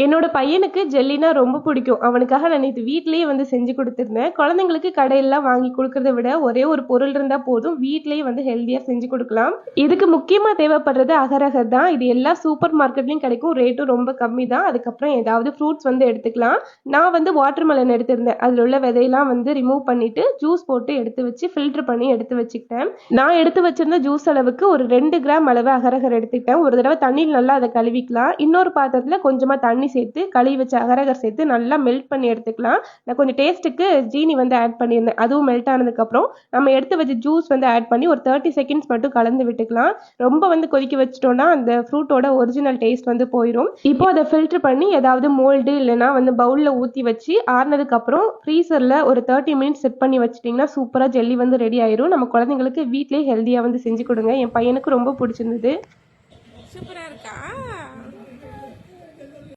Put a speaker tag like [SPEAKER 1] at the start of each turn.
[SPEAKER 1] என்னோட பையனுக்கு ஜெல்லினா ரொம்ப பிடிக்கும். அவனுக்காக நான் நேத்து வீட்லயே வந்து செஞ்சு குடுத்துருந்தேன். குழந்தைங்களுக்கு கடையிலலாம் வாங்கி குடுக்கறத விட, ஒரே ஒரு பொருள் இருந்தா போதும். வீட்லயே வந்து ஹெல்தியா செஞ்சு குடுக்கலாம். இதுக்கு முக்கியமா தேவைப்படுறது அகரகர் தான். இது எல்லா சூப்பர் மார்க்கெட்லயும் கிடைக்கும். ரேட்டும் ரொம்ப கம்மி தான். அதுக்கப்புறம் ஏதாவது ஃப்ரூட்ஸ் வந்து எடுத்துக்கலாம். நான் வந்து வாட்டர்மெலன் எடுத்திருந்தேன். அதுல உள்ள விதையெல்லாம் வந்து ரிமூவ் பண்ணிட்டு, ஜூஸ் போட்டு எடுத்து வச்சு, ஃபில்டர் பண்ணி எடுத்து வச்சுக்கிட்டேன். நான் எடுத்து வச்சிருந்த ஜூஸ் அளவுக்கு ஒரு 2 கிராம் அளவு அகரகர் எடுத்துக்கிட்டேன். ஒரு தடவை தண்ணீல நல்லா அத கழுவிக்கலாம். இன்னொரு பாத்திரத்துல கொஞ்சமா தண்ணி சேர்த்து கழுவி வச்ச அகரகர் சேர்த்து நல்லா மெல்ட் பண்ணி எடுத்துக்கலாம். நான் கொஞ்சம் டேஸ்ட்டுக்கு ஜீனி வந்து ஆட் பண்ணியிருந்தேன். அதுவும் மெல்ட் ஆனதுக்கப்புறம் நம்ம எடுத்து வச்ச ஜூஸ் வந்து ஆட் பண்ணி ஒரு 30 செகண்ட்ஸ் மட்டும் கலந்து விட்டுக்கலாம். ரொம்ப வந்து கொதிக்க வச்சிட்டோம்னா அந்த ஃப்ரூட்டோட ஒரிஜினல் டேஸ்ட் வந்து போயிடும். இப்போ அதை ஃபில்டர் பண்ணி ஏதாவது மோல்டு இல்லைன்னா வந்து பவுல்ல ஊற்றி வச்சு ஆறுனதுக்கு அப்புறம் ஃப்ரீசர்ல ஒரு 30 மினிட்ஸ் செட் பண்ணி வச்சிட்டிங்கன்னா சூப்பரா ஜெல்லி வந்து ரெடி ஆயிரும். நம்ம குழந்தைங்களுக்கு வீட்லயே ஹெல்தியா வந்து செஞ்சு கொடுங்க. என் பையனுக்கு ரொம்ப பிடிச்சிருந்தது.
[SPEAKER 2] சூப்பரா இருக்கா?